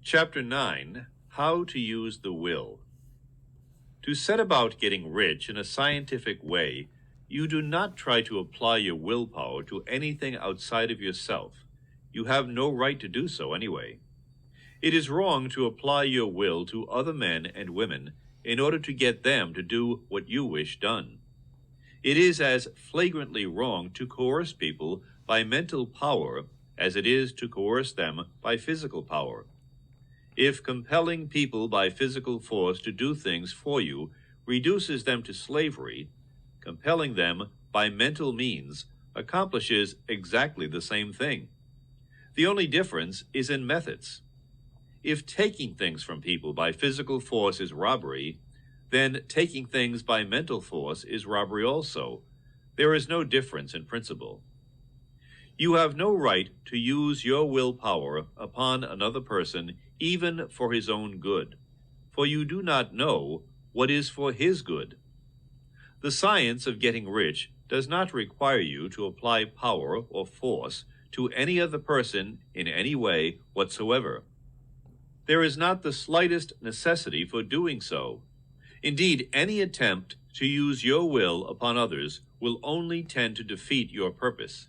Chapter 9, How to Use the Will. To set about getting rich in a scientific way, you do not try to apply your willpower to anything outside of yourself. You have no right to do so anyway. It is wrong to apply your will to other men and women in order to get them to do what you wish done. It is as flagrantly wrong to coerce people by mental power as it is to coerce them by physical power. If compelling people by physical force to do things for you reduces them to slavery, compelling them by mental means accomplishes exactly the same thing. The only difference is in methods. If taking things from people by physical force is robbery, then taking things by mental force is robbery also. There is no difference in principle. You have no right to use your willpower upon another person even for his own good, for you do not know what is for his good. The science of getting rich does not require you to apply power or force to any other person in any way whatsoever. There is not the slightest necessity for doing so. Indeed, any attempt to use your will upon others will only tend to defeat your purpose.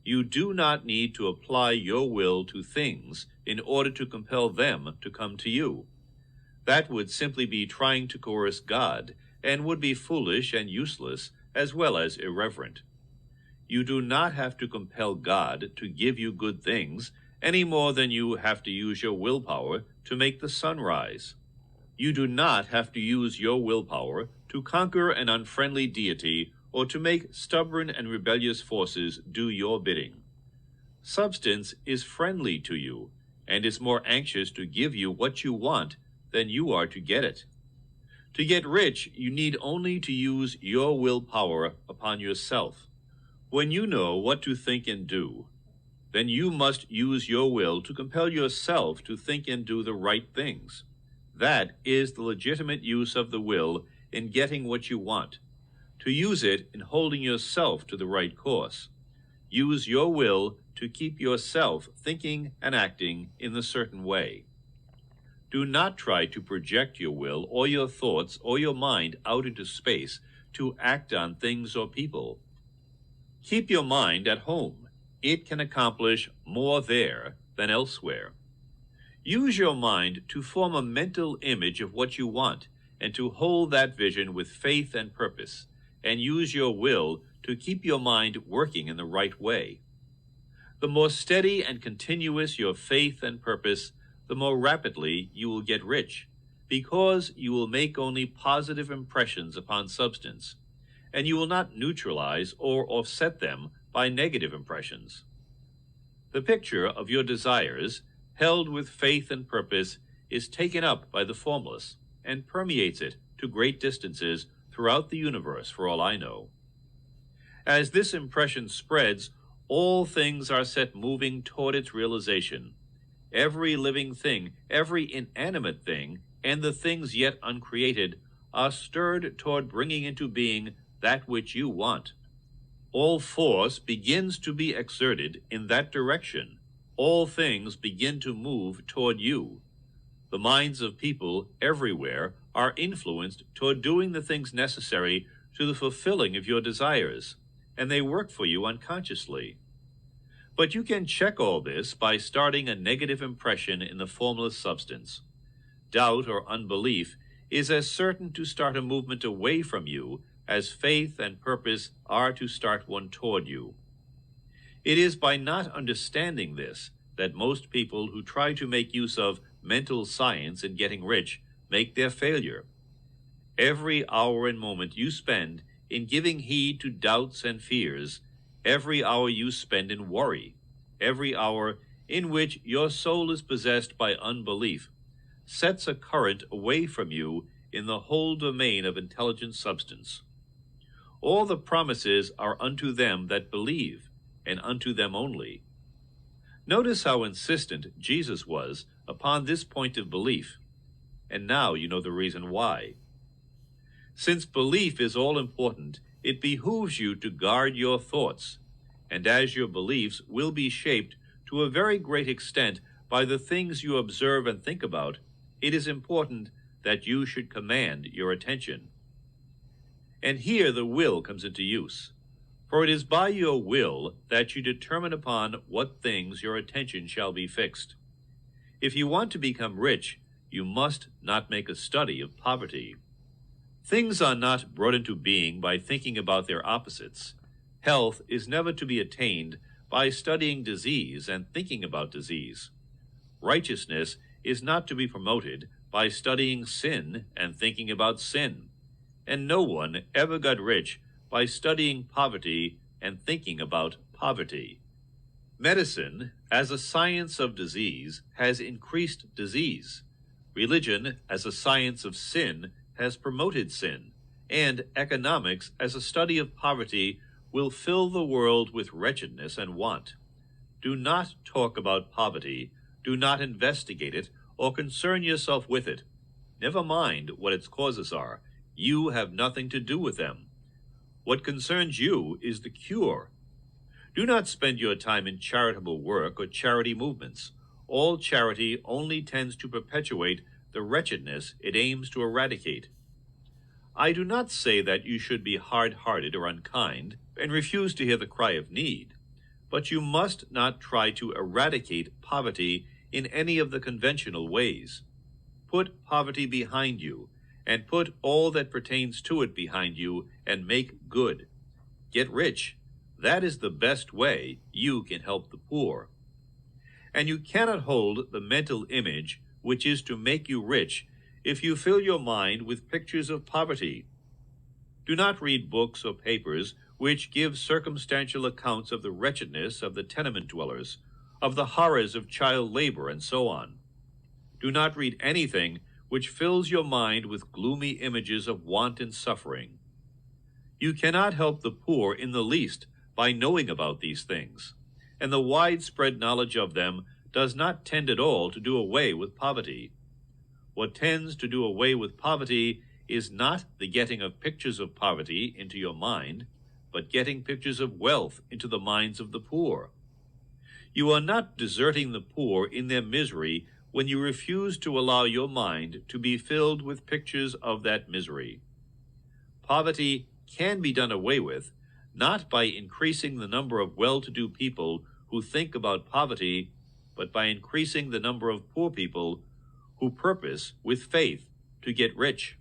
You do not need to apply your will to things in order to compel them to come to you. That would simply be trying to coerce God and would be foolish and useless as well as irreverent. You do not have to compel God to give you good things any more than you have to use your willpower to make the sun rise. You do not have to use your willpower to conquer an unfriendly deity or to make stubborn and rebellious forces do your bidding. Substance is friendly to you and is more anxious to give you what you want than you are to get it. To get rich, you need only to use your willpower upon yourself. When you know what to think and do, then you must use your will to compel yourself to think and do the right things. That is the legitimate use of the will in getting what you want. To use it in holding yourself to the right course. Use your will to keep yourself thinking and acting in a certain way. Do not try to project your will or your thoughts or your mind out into space to act on things or people. Keep your mind at home. It can accomplish more there than elsewhere. Use your mind to form a mental image of what you want and to hold that vision with faith and purpose, and use your will to keep your mind working in the right way. The more steady and continuous your faith and purpose, the more rapidly you will get rich, because you will make only positive impressions upon substance, and you will not neutralize or offset them by negative impressions. The picture of your desires, held with faith and purpose, is taken up by the formless and permeates it to great distances throughout the universe, for all I know. As this impression spreads, all things are set moving toward its realization. Every living thing, every inanimate thing, and the things yet uncreated are stirred toward bringing into being that which you want. All force begins to be exerted in that direction. All things begin to move toward you. The minds of people everywhere are influenced toward doing the things necessary to the fulfilling of your desires, and they work for you unconsciously. But you can check all this by starting a negative impression in the formless substance. Doubt or unbelief is as certain to start a movement away from you as faith and purpose are to start one toward you. It is by not understanding this that most people who try to make use of mental science in getting rich make their failure. Every hour and moment you spend in giving heed to doubts and fears, every hour you spend in worry, every hour in which your soul is possessed by unbelief, sets a current away from you in the whole domain of intelligent substance. All the promises are unto them that believe, and unto them only. Notice how insistent Jesus was upon this point of belief, and now you know the reason why. Since belief is all important, it behooves you to guard your thoughts, and as your beliefs will be shaped to a very great extent by the things you observe and think about, it is important that you should command your attention. And here the will comes into use, for it is by your will that you determine upon what things your attention shall be fixed. If you want to become rich, you must not make a study of poverty. Things are not brought into being by thinking about their opposites. Health is never to be attained by studying disease and thinking about disease. Righteousness is not to be promoted by studying sin and thinking about sin. And no one ever got rich by studying poverty and thinking about poverty. Medicine, as a science of disease, has increased disease. Religion, as a science of sin, has promoted sin. And economics, as a study of poverty, will fill the world with wretchedness and want. Do not talk about poverty, do not investigate it, or concern yourself with it. Never mind what its causes are. You have nothing to do with them. What concerns you is the cure. Do not spend your time in charitable work or charity movements. All charity only tends to perpetuate the wretchedness it aims to eradicate. I do not say that you should be hard-hearted or unkind and refuse to hear the cry of need, but you must not try to eradicate poverty in any of the conventional ways. Put poverty behind you, and put all that pertains to it behind you, and make good. Get rich. That is the best way you can help the poor. And you cannot hold the mental image which is to make you rich if you fill your mind with pictures of poverty. Do not read books or papers which give circumstantial accounts of the wretchedness of the tenement dwellers, of the horrors of child labor, and so on. Do not read anything which fills your mind with gloomy images of want and suffering. You cannot help the poor in the least by knowing about these things, and the widespread knowledge of them does not tend at all to do away with poverty. What tends to do away with poverty is not the getting of pictures of poverty into your mind, but getting pictures of wealth into the minds of the poor. You are not deserting the poor in their misery when you refuse to allow your mind to be filled with pictures of that misery. Poverty can be done away with, not by increasing the number of well-to-do people who think about poverty, but by increasing the number of poor people who purpose with faith to get rich.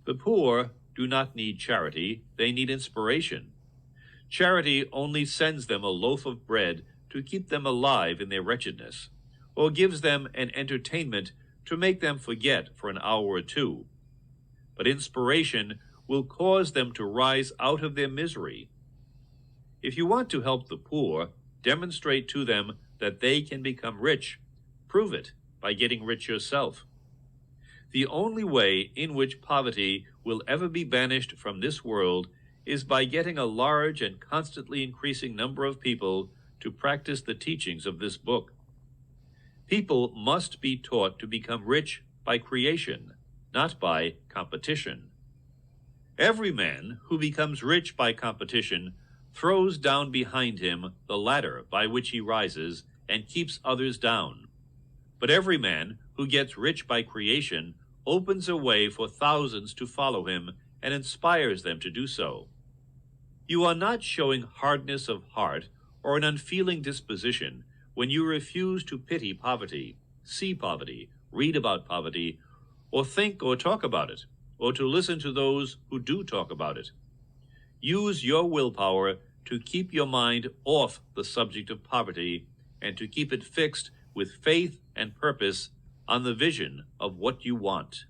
The poor do not need charity, they need inspiration. Charity only sends them a loaf of bread to keep them alive in their wretchedness, or gives them an entertainment to make them forget for an hour or two. But inspiration will cause them to rise out of their misery. If you want to help the poor, demonstrate to them that they can become rich. Prove it by getting rich yourself. The only way in which poverty will ever be banished from this world is by getting a large and constantly increasing number of people to practice the teachings of this book. People must be taught to become rich by creation, not by competition. Every man who becomes rich by competition throws down behind him the ladder by which he rises and keeps others down. But every man who gets rich by creation opens a way for thousands to follow him and inspires them to do so. You are not showing hardness of heart or an unfeeling disposition when you refuse to pity poverty, see poverty, read about poverty, or think or talk about it, or to listen to those who do talk about it. Use your willpower to keep your mind off the subject of poverty and to keep it fixed with faith and purpose on the vision of what you want.